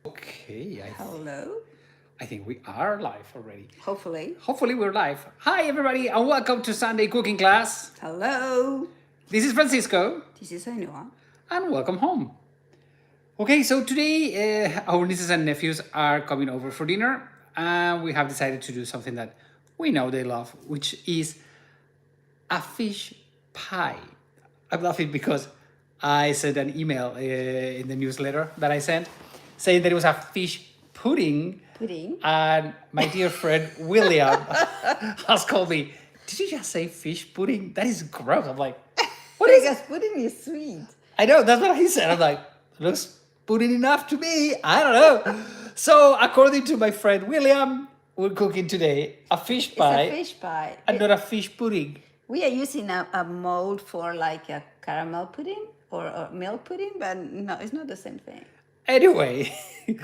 Okay, Hello. I think we are live already. Hopefully. Hopefully we're live. Hi everybody and welcome to Sunday cooking class. Hello. This is Francisco This is Ainhoa. and welcome home. Okay, so today our nieces and nephews are coming over for dinner and we have decided to do something that we know they love, which is a fish pie. I'm laughing because I sent an email in the newsletter that I sent saying that it was a fish pudding. Pudding. And my dear friend William has called me, did you just say fish pudding? That is gross. I'm like, what is Because pudding is sweet. I know, that's what he said. I'm like, looks pudding enough to me. I don't know. So according to my friend William, we're cooking today a fish pie. It's a fish pie. And not a fish pudding. We are using a mold for like a caramel pudding or a milk pudding, but no, it's not the same thing. Anyway.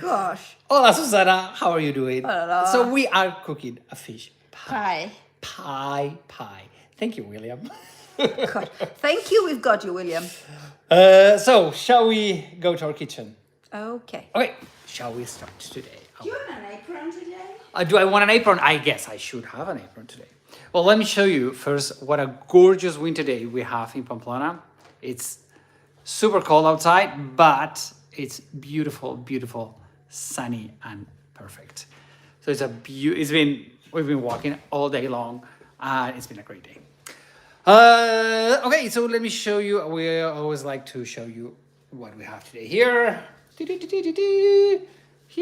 Gosh. Hola, Susana. How are you doing? Hola. So we are cooking a fish Pie. Pie. Thank you, William. God. Thank you. We've got you, William. So, shall we go to our kitchen? Okay. Okay, shall we start today? Do you want an apron today? Do I want an apron? I guess I should have an apron today. Well, let me show you first what a gorgeous winter day we have in Pamplona. It's super cold outside, but it's beautiful, beautiful, sunny and perfect. So we've been walking all day long and it's been a great day. Okay, so let me show you. We always like to show you what we have today. Here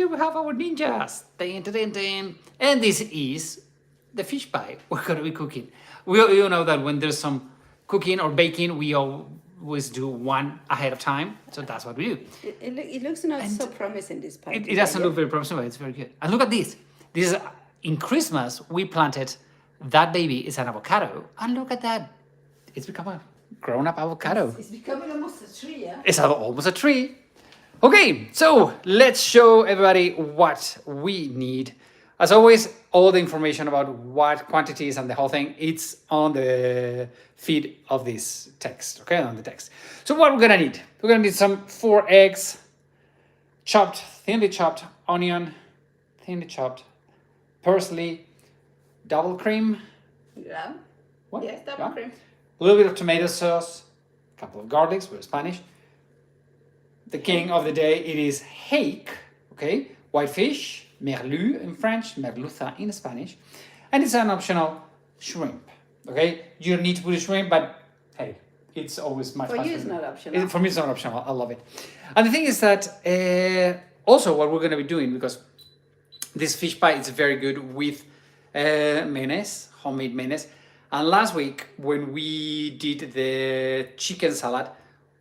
we have our ninjas. And this is the fish pie we're going to be cooking. You know that when there's some cooking or baking, we always do one ahead of time. So that's what we do. It looks not so promising, this pie. It doesn't look very promising, but it's very good. And look at this. This is, in Christmas, we planted, that baby is an avocado. And look at that. It's become a grown-up avocado. It's becoming almost a tree, yeah? It's almost a tree. Okay, so let's show everybody what we need. As always, all the information about what quantities and the whole thing, it's on the feed of this text, okay, on the text. So what we're gonna need? We're gonna need 4 eggs, thinly chopped onion, thinly chopped parsley, double cream. Yeah. What? Yes, double cream. A little bit of tomato sauce, a couple of garlics, we're Spanish. The king of the day, it is hake, okay? White fish, merlu in French, merluza in Spanish. And it's an optional shrimp, okay? You don't need to put a shrimp, but hey, it's always much faster. For you, it's not optional. For me, it's not optional. I love it. And the thing is that also what we're going to be doing, because this fish pie is very good with mayonnaise, homemade mayonnaise. And last week, when we did the chicken salad,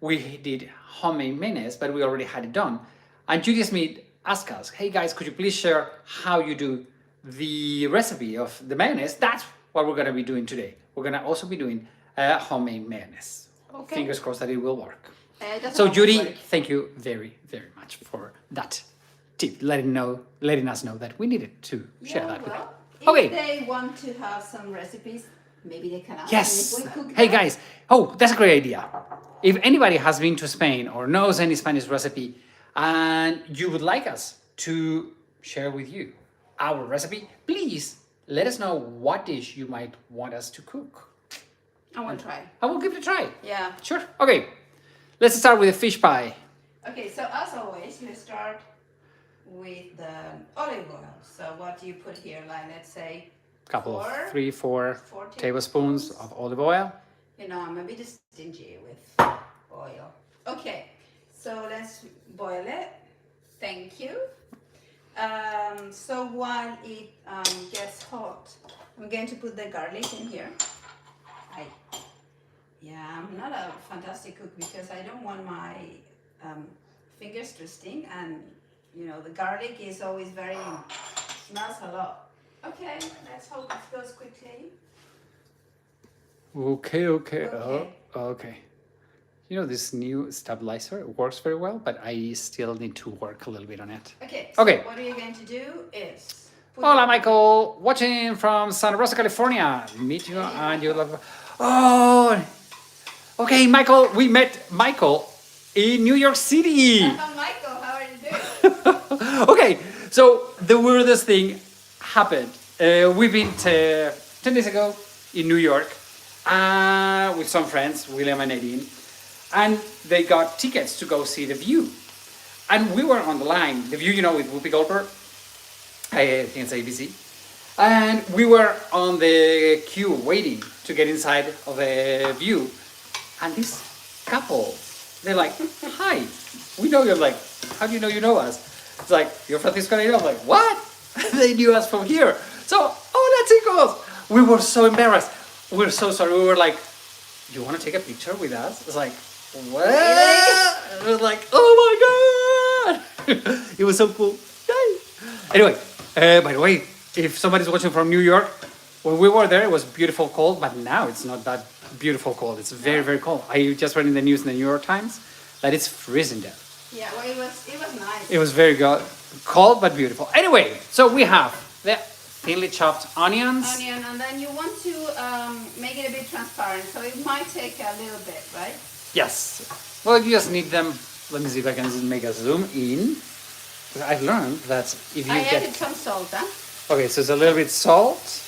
we did homemade mayonnaise, but we already had it done. And Judy Smith asked us, hey guys, could you please share how you do the recipe of the mayonnaise? That's what we're going to be doing today. We're going to also be doing homemade mayonnaise. Okay. Fingers crossed that it will work. So Judy, thank you very, very much for that tip, letting us know that we needed to share that with you. If they want to have some recipes, maybe they can ask. Yes. If we cook Hey that. guys. Oh, that's a great idea. If anybody has been to Spain or knows any Spanish recipe and you would like us to share with you our recipe, please let us know what dish you might want us to cook. I want to try. I will give it a try. Yeah. Sure. Okay. Let's start with the fish pie. Okay, so as always, you start with the olive oil. So what do you put here? Like, let's say, Couple Four. of 3-4 4 tablespoons of olive oil. You know, I'm a bit stingy with oil. Okay, so let's boil it. Thank you. So while it gets hot, I'm going to put the garlic in here. I'm not a fantastic cook because I don't want my fingers to sting, and you know the garlic is always smells a lot. Okay, let's hope it goes quickly. Okay. Okay. You know, this new stabilizer works very well, but I still need to work a little bit on it. Okay, so Okay. what are you going to do is... Hola, Michael. Watching from Santa Rosa, California. Meet you and you love... Oh, okay, Michael. We met Michael in New York City. Michael, how are you doing? Okay, so the weirdest thing happened. We've been 10 days ago in New York with some friends, William and Nadine, and they got tickets to go see The View. And we were on the line, The View, you know, with Whoopi Goldberg. I think it's ABC. And we were on the queue waiting to get inside of The View. And this couple, they're like, hi, we know you. I'm like, how do you know us? It's like, you're Francisco and I'm like, what? They knew us from here. So, that's it. We were so embarrassed. We were so sorry. We were like, you want to take a picture with us? It's like, what? It was like, oh my God. It was so cool. Yay. Anyway, by the way, if somebody's watching from New York, when we were there, it was beautiful cold, but now it's not that beautiful cold. It's very, very cold. I just read in the news in the New York Times that it's freezing there. Yeah, well, it was nice. It was very good, cold but beautiful. Anyway, so we have the thinly chopped onions. Onion, and then you want to make it a bit transparent, so it might take a little bit, right? Yes. Well, you just need them. Let me see if I can just make a zoom in. I've learned that if you I get... added some salt, huh? Okay, so it's a little bit salt.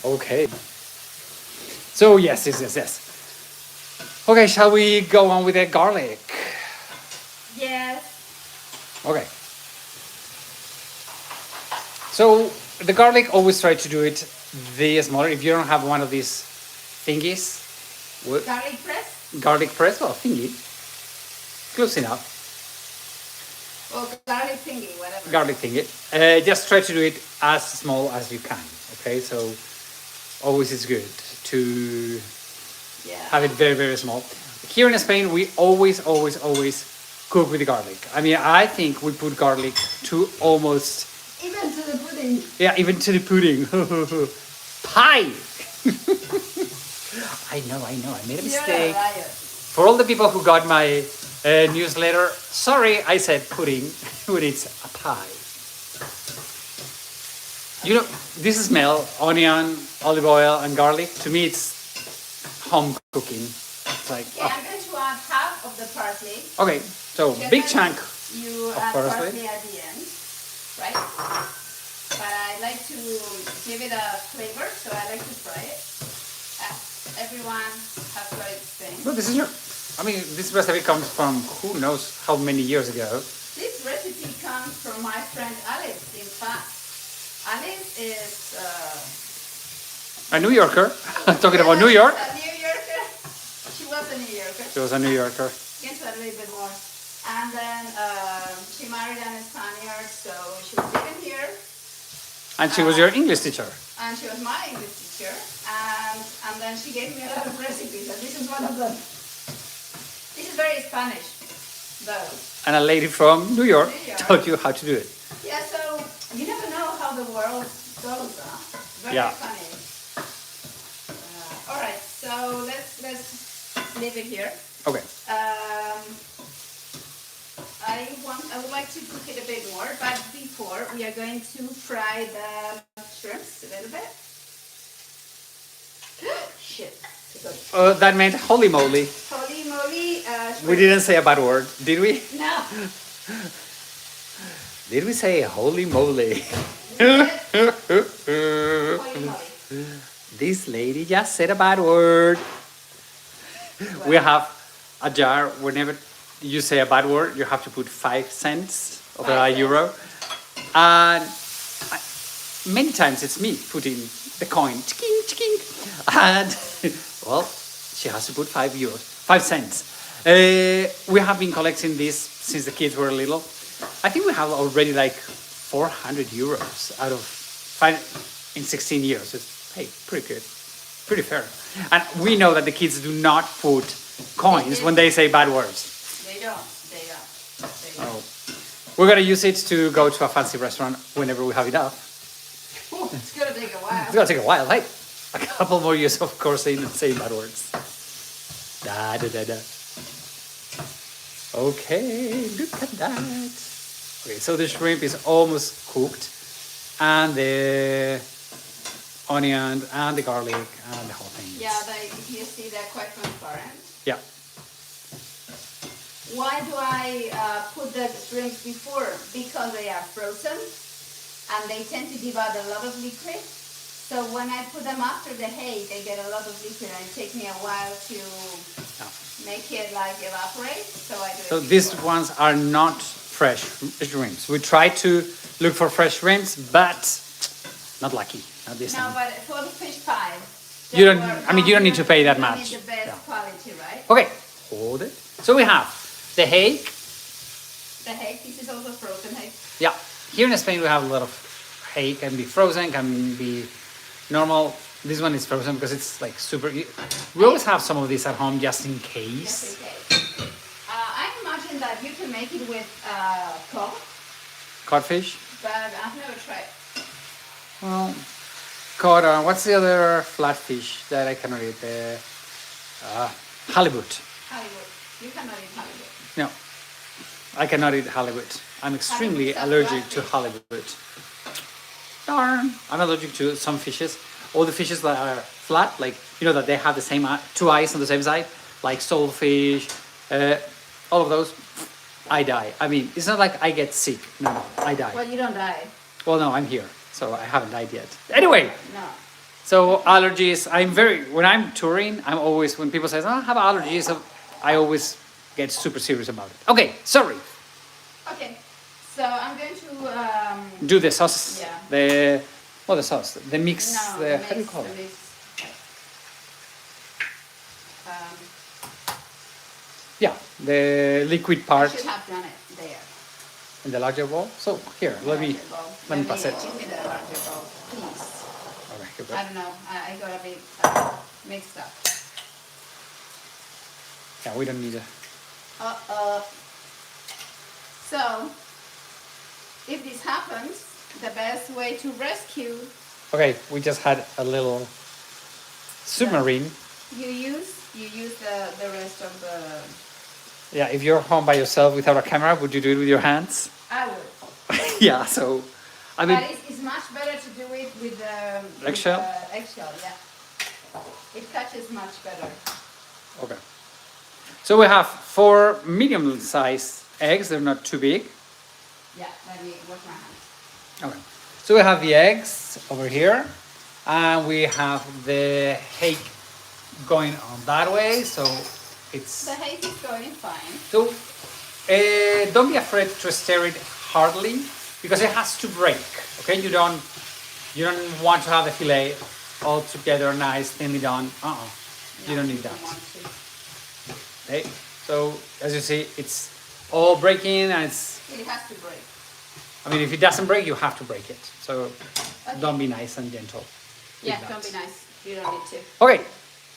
Okay. So yes. Okay, shall we go on with the garlic? Yes. Okay. So the garlic, always try to do it the smaller. If you don't have one of these thingies, Garlic press? garlic press, well, thingy, close enough. Or garlic thingy, whatever. Garlic thingy. Just try to do it as small as you can. Okay, so always it's good to have it very, very small. Here in Spain, we always cook with the garlic. I mean, I think we put garlic to almost... Even to the pudding. Yeah, even to the pudding. Pie! I know, I made a mistake. For all the people who got my newsletter, sorry, I said pudding when it's a pie. You know, this smell, onion, olive oil, and garlic, to me it's home cooking. It's like, Okay, I'm going to add half of the parsley. Okay, so big chunk You of add parsley. at the end, right? But I like to give it a flavor, so I like to fry it. Everyone has got its thing. No, this is your... I mean, this recipe comes from who knows how many years ago. This recipe comes from my friend Alice, in fact. Alice is... A New Yorker. Talking about New York. A New Yorker. She was a New Yorker. She was a New Yorker. Into a little bit more. And then she married an Spaniard, so she was living here. And she was your English teacher. And she was my English teacher. And then she gave me a lot of recipes, and this is one of them. This is very Spanish, though. And a lady from New York taught you how to do it. Yeah, so you never know how the world goes, huh? Very funny. All right, so let's leave it here. Okay. I would like to cook it a bit more, but before we are going to fry the shrimps a little bit. Shit. That meant holy moly. Holy moly. We didn't say a bad word, did we? No. Did we say holy moly? Holy moly. This lady just said a bad word. Well, we have a jar. Whenever you say a bad word, you have to put 5 cents of a euro. And many times it's me putting the coin. And, well, she has to put 5 cents. We have been collecting this since the kids were little. I think we have already like 400 euros out of 5 in 16 years. It's, hey, pretty good, pretty fair. And we know that the kids do not put coins when they say bad words. They don't. Oh. We're gonna use it to go to a fancy restaurant whenever we have enough. Ooh, it's gonna take a while. It's gonna take a while, hey? A couple more years, of course, saying bad words. Da da da da. Okay, look at that. Okay, so the shrimp is almost cooked, and the onion and the garlic and the whole thing. Yeah, you see they're quite transparent. Yeah. Why do I put the shrimps before? Because they are frozen and they tend to give out a lot of liquid. So when I put them after the hay, they get a lot of liquid and it takes me a while to make it like evaporate. So I do it So these before. ones are not fresh shrimps. We try to look for fresh shrimps, but not lucky. Not this No, time. but for the fish pie, You don't. I mean, you don't need to pay that you don't much. need the best Yeah. quality, right? Okay, hold it. So we have the hake. The hake, this is also frozen hake. Yeah, here in Spain we have a lot of hake. Can be frozen, can be normal. This one is frozen because it's like super. We always have some of these at home just in case. Just in case. I imagine that you can make it with cod, Codfish. but I've never tried. Well, cod. What's the other flatfish that I cannot eat? The halibut. Hollywood. You cannot eat Hollywood. No, I cannot eat halibut. I'm extremely Halibut is a allergic to flatfish. halibut. Darn. I'm allergic to some fishes. All the fishes that are flat, like, you know, that they have the same two eyes on the same side, like soulfish, all of those, I die. I mean, it's not like I get sick. No, I die. Well, you don't die. Well, no, I'm here, so I haven't died yet. Anyway, No. so allergies, when I'm touring, I'm always, when people say, oh, I have allergies, I always get super serious about it. Okay, sorry. Okay. So I'm going to Do the sauce, Yeah. the sauce, the mix, no, the, the how do you mix, call the it? mix. Yeah, the liquid I part should have done it there. in the larger bowl. So here, let me pass it. Give me the larger bowl, please. Okay, here we I go. don't know. I got a bit mixed up. Yeah, we don't need a. So, if this happens, the best way to rescue, Okay, we just had a little submarine. you use the rest of the. Yeah, if you're home by yourself without a camera, would you do it with your hands? I would. Yeah, so I mean, But it's much better to do it with the Eggshell? Eggshell, yeah. It catches much better. okay. So we have 4 medium-sized eggs. They're not too big. Yeah, let me wash my hands. Okay. So we have the eggs over here, and we have the hake going on that way. So it's The hake is going fine. so. Don't be afraid to stir it hardly because it has to break. Okay, you don't want to have the fillet all together nice, thinly done. You don't need that. want to. Okay, so as you see, it's all breaking and it's. It has to break. I mean, if it doesn't break, you have to break it. So Okay. don't be nice and gentle. with Yeah, that. don't be nice. You don't need to. Okay,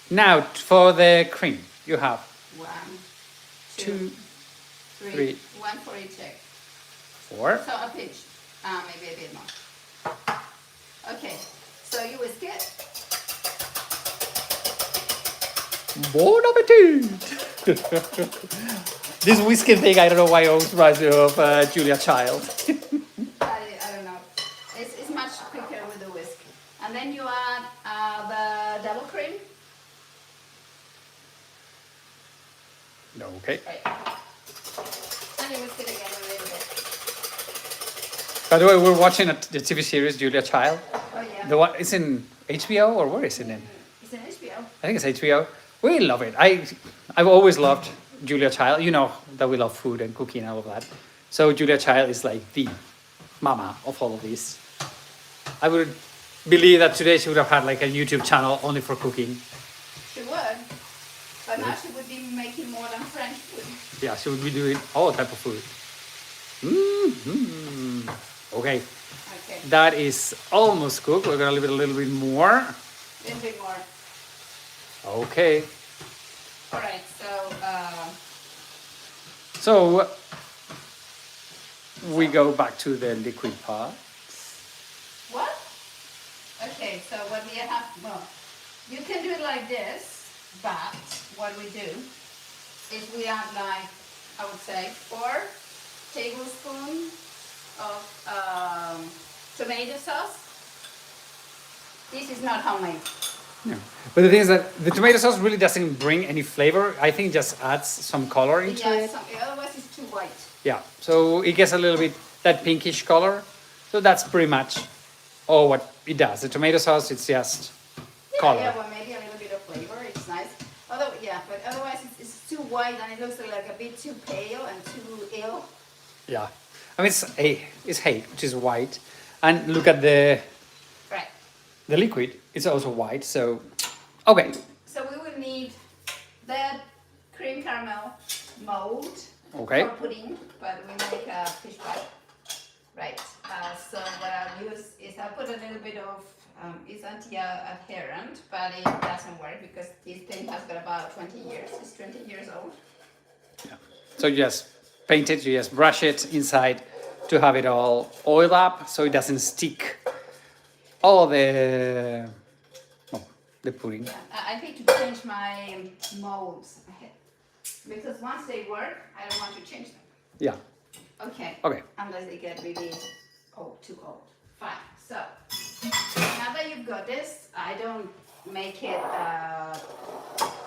now for the cream, you have 1, 2, 2, 3. three. 1 for each egg. 4. So a pinch. Maybe a bit more. Okay. So you whisk it. Bon appetit! This whiskey thing, I don't know why it always reminds me of Julia Child. I don't know. It's much quicker with the whisk. And then you add the double cream. No, okay. Right. And you whisk it again a little bit. By the way, we're watching the TV series Julia Child. Oh yeah. The one it's in HBO or where is it in? It's an HBO. I think it's HBO. We love it. I've always loved Julia Child. You know that we love food and cooking and all of that. So Julia Child is like the mama of all of this. I would believe that today she would have had like a YouTube channel only for cooking. She would. But now she would be making more than French food. Yeah, she would be doing all type of food. Mm-hmm. Okay, Okay. that is almost cooked. We're gonna leave it a little bit more. A little bit more. Okay. Alright, So we go back to the liquid part. what? Okay, so what we have, well, you can do it like this, but what we do is we add like, I would say 4 tablespoons of tomato sauce. This is not homemade. Yeah. But the thing is that the tomato sauce really doesn't bring any flavor. I think it just adds some color into Yeah, it. otherwise it's too white. Yeah. So it gets a little bit that pinkish color. So that's pretty much all what it does. The tomato sauce, it's just color. Yeah, well, maybe a little bit of flavor. It's nice. Although, yeah, but otherwise it's too white and it looks like a bit too pale and too ill. Yeah. I mean, it's Hake, which is white. And look at the Right. liquid. It's also white. So, okay. So we will need the cream caramel mold Okay. for pudding, but we make a fish pie. Right. So what I'll use is I'll put a little bit of, it's anti-adherent, but it doesn't work because this thing has got about 20 years. It's 20 years old. Yeah. So you just paint it, you just brush it inside to have it all oiled up so it doesn't stick all the pudding. Yeah, I hate to change my molds because once they work, I don't want to change them. Yeah. Okay. Okay. Unless they get really too old. Fine. So now that you've got this, I don't make it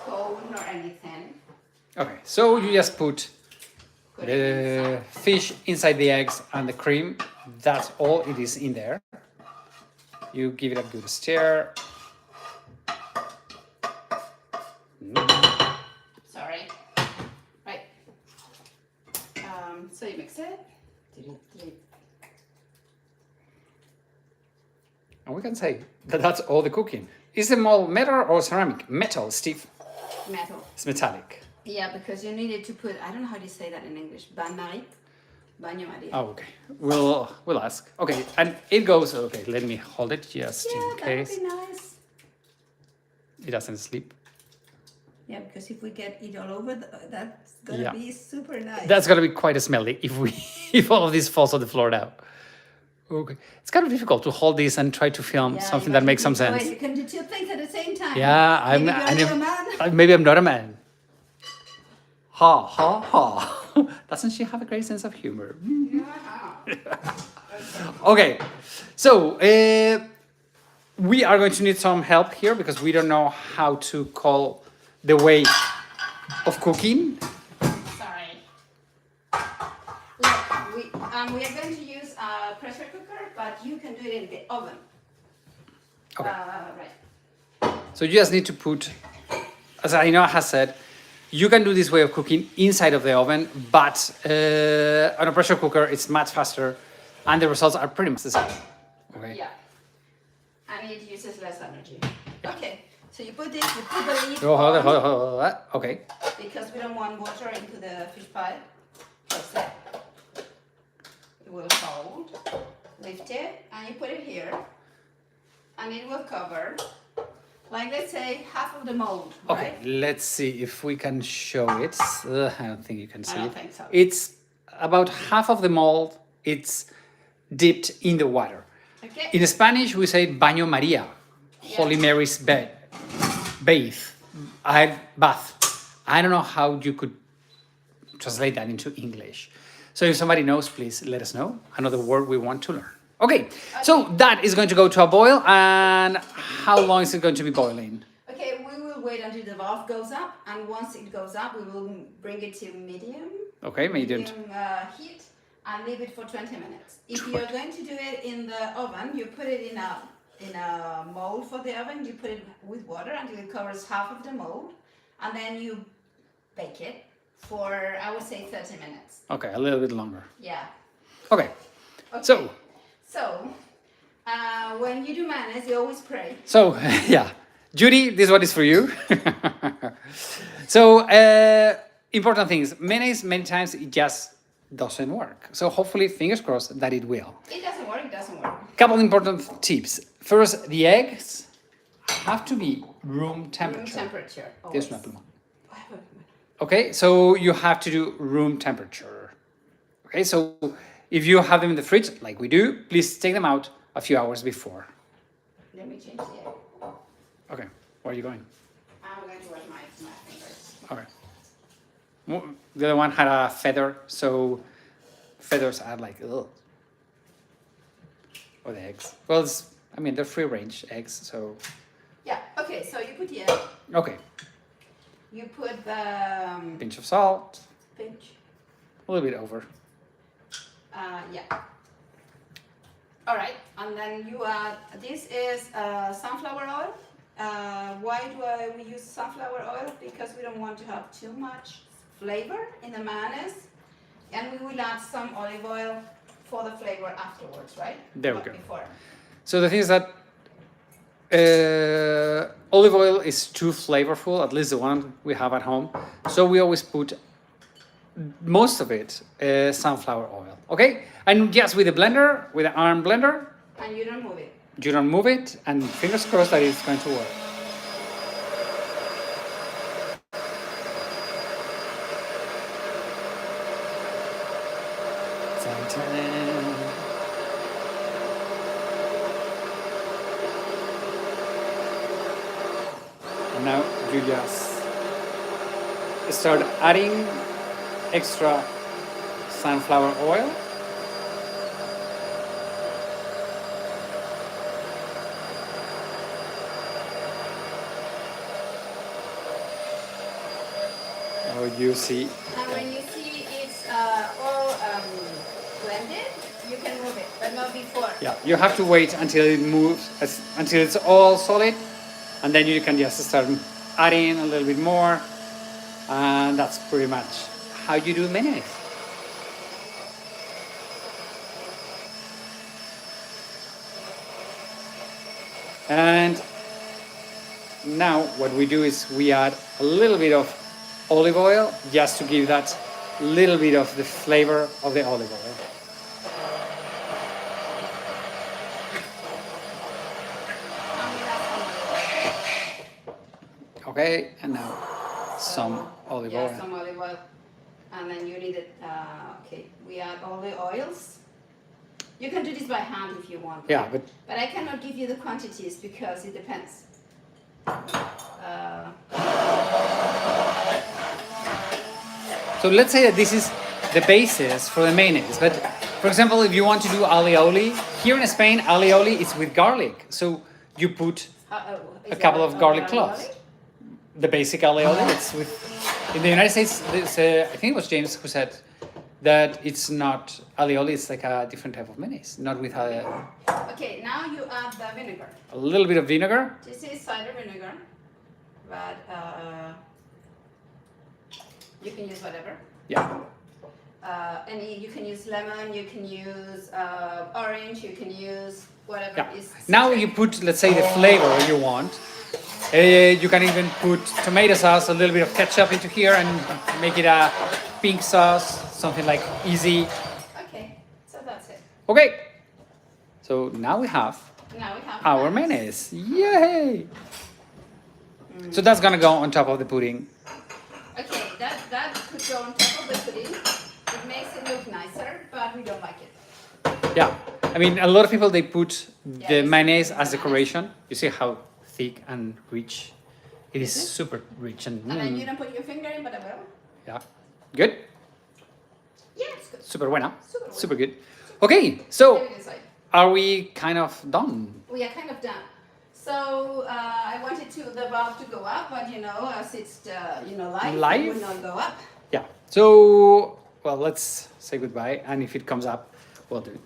cold nor anything. Okay. So you just put Put it the inside. fish inside the eggs and the cream. That's all it is in there. You give it a good stir. Sorry. Right. So you mix it. And we can say that that's all the cooking. Is the mold metal or ceramic? Metal, Steve. Metal. It's metallic. Yeah, because you needed to put, I don't know how to say that in English, bain-marie. Baño María. Oh, okay. We'll ask. Okay, and it goes. Okay, let me hold it just Yeah, in that would case be nice. it doesn't slip. Yeah, because if we get it all over, that's gonna Yeah. be super nice. That's gonna be quite smelly if if all of this falls on the floor now. Okay, it's kind of difficult to hold this and try to film Yeah, something you that have makes to some do it. sense. You can do two things at the same time. Yeah, maybe I'm not a man. Ha ha ha. Doesn't she have a great sense of humor? Yeah. Okay, so we are going to need some help here because we don't know how to call the way of cooking. Sorry. Look, we are going to use a pressure cooker, but you can do it in the oven. Okay. Right. So you just need to put, as Aina has said, you can do this way of cooking inside of the oven, but on a pressure cooker it's much faster and the results are pretty much the same. Okay. Yeah. And it uses less energy. Okay. So you put this, you put the lid Oh, hold on, on, hold on, hold on. Okay. because we don't want water into the fish pie. That's it. It will hold. Lift it, and you put it here, and it will cover, like let's say half of the mold, Okay, right? let's see if we can show it. I don't think you can see I don't it. think so. It's about half of the mold. It's dipped in the water. Okay. In Spanish, we say baño María, Holy Mary's bed, bath. Bath. I don't know how you could translate that into English. So if somebody knows, please let us know. Another word we want to learn. Okay, so that is going to go to a boil. And how long is it going to be boiling? Okay, we will wait until the valve goes up, and once it goes up, we will bring it to medium. Okay, medium. Heat, and leave it for 20 minutes. If you're going to do it in the oven, you put it in a mold for the oven. You put it with water until it covers half of the mold, and then you bake it for, I would say, 30 minutes. Okay, a little bit longer. Yeah. Okay, Okay. so When you do mayonnaise, you always pray. So, yeah. Judy, this one is for you. So, important things. Mayonnaise, many times, it just doesn't work. So, hopefully, fingers crossed that it will. It doesn't work, it doesn't work. Couple important tips. First, the eggs have to be room temperature. Room temperature. Tienes Always. una pluma. Okay, so you have to do room temperature. Okay, so if you have them in the fridge, like we do, please take them out a few hours before. Let me change the egg. Okay, where are you going? I'm going to wash my fingers. Okay. The other one had a feather, so feathers are like, ugh. Or the eggs. Well, they're free range eggs, so. Yeah, okay. Okay, so you put the egg. Okay. You put the Pinch of salt. pinch. A little bit over. Yeah. All right, and then you add. This is sunflower oil. Why do we use sunflower oil? Because we don't want to have too much flavor in the mayonnaise, and we will add some olive oil for the flavor afterwards, right? There we Not go. Before. So the thing is that olive oil is too flavorful, at least the one we have at home. So we always put most of it sunflower oil. Okay? And yes, with the blender, with the arm blender, And you don't move it. you don't move it, and fingers crossed that it's going to work. And now you just start adding extra sunflower oil. Oh, you see. And when you see it's all blended, you can move it, but not before. Yeah, you have to wait until it moves, until it's all solid, and then you can just start adding a little bit more, and that's pretty much how you do mayonnaise. And now what we do is we add a little bit of olive oil just to give that little bit of the flavor of the olive oil. Okay, and now some olive oil. Yeah, some olive oil. And then you need it, okay, we add all the oils. You can do this by hand if you want. Yeah, but I cannot give you the quantities because it depends. so let's say that this is the basis for the mayonnaise. But for example, if you want to do alioli, here in Spain, alioli is with garlic. So you put a couple of garlic cloves. The basic alioli, it's with. In the United States, I think it was James who said that it's not alioli, it's like a different type of mayonnaise, not with Okay, now you add the vinegar. a little bit of vinegar. This is cider vinegar, but you can use whatever. Yeah. You can use lemon, you can use orange, you can use whatever Yeah. is. Now you put, let's say, the flavor you want. You can even put tomato sauce, a little bit of ketchup into here, and make it a pink sauce, something like easy. Okay, so that's it. Okay. So now we have Now we have our mayonnaise. Yay! So that's gonna go on top of the pudding. Okay, that could go on top of the pudding. It makes it look nicer, but we don't like it. Yeah. I mean, a lot of people, they put the this mayonnaise is as the decoration. You see how thick and rich it is. Super rich and And then you don't put your finger in, but I will. yeah, good. Yeah, it's good. Super buena. Super buena. Super good. Okay, so Leave it inside. are we kind of done? We are kind of done. So I wanted the valve to go up, but as it's live, it will not go up. Yeah. So well, let's say goodbye, and if it comes up, we'll do it.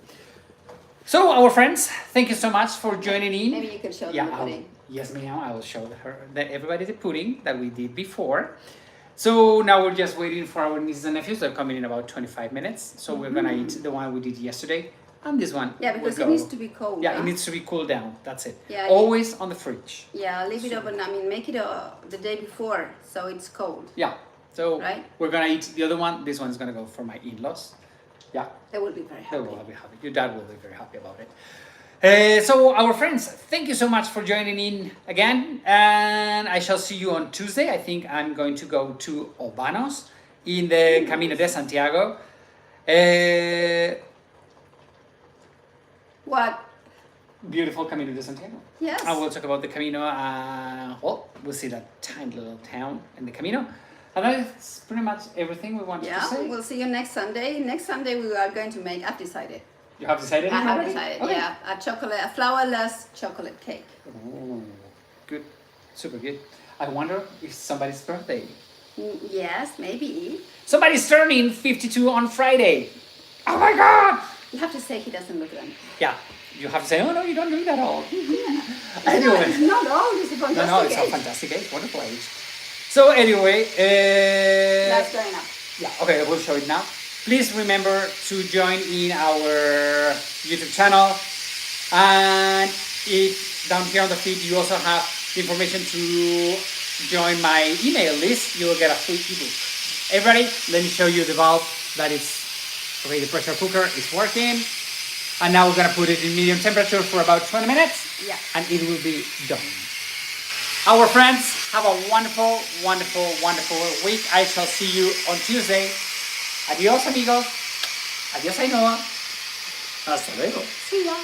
So our friends, thank you so much for joining in. Maybe you can show them the I'll- pudding. yes, ma'am. I will show everybody the pudding that we did before. So now we're just waiting for our nieces and nephews. They're coming in about 25 minutes. So we're gonna eat the one we did yesterday and this one. Yeah, because will it go- needs to be cold. Yeah, huh? it needs to be cooled down. That's it. Yeah, Always on the fridge. Yeah, leave it open. I mean, make it the day before so it's cold. Yeah. So Right. we're gonna eat the other one. This one's gonna go for my in-laws. Yeah. They will be very They happy. will be happy. Your dad will be very happy about it. So our friends, thank you so much for joining in again, and I shall see you on Tuesday. I think I'm going to go to Obanos in the Camino de Santiago. What? Beautiful Camino de Santiago. Yes. And we'll talk about the Camino. Well, we'll see that tiny little town in the Camino. And that's pretty much everything we wanted to Yeah, say. we'll see you next Sunday. Next Sunday we are going to make. I've decided. You have decided? I have already? decided. Okay. Yeah, a flourless chocolate cake. Oh, good. Super good. I wonder if somebody's birthday. Yes, maybe. Somebody's turning 52 on Friday. Oh my God! You have to say he doesn't look young. Yeah, you have to say, oh no, you don't look that old. No, Anyway. it's not old. It's a fantastic No, it's a age. fantastic age, wonderful age. So anyway, That's going up. yeah, okay, I will show it now. Please remember to join in our YouTube channel, and down here on the feed you also have the information to join my email list. You will get a free ebook. Everybody, let me show you the valve that is okay. The pressure cooker is working, and now we're gonna put it in medium temperature for about 20 minutes. Yeah. And it will be done. Our friends, have a wonderful, wonderful, wonderful week. I shall see you on Tuesday. Adiós, amigos. Adiós, Ainhoa. Hasta luego. See ya.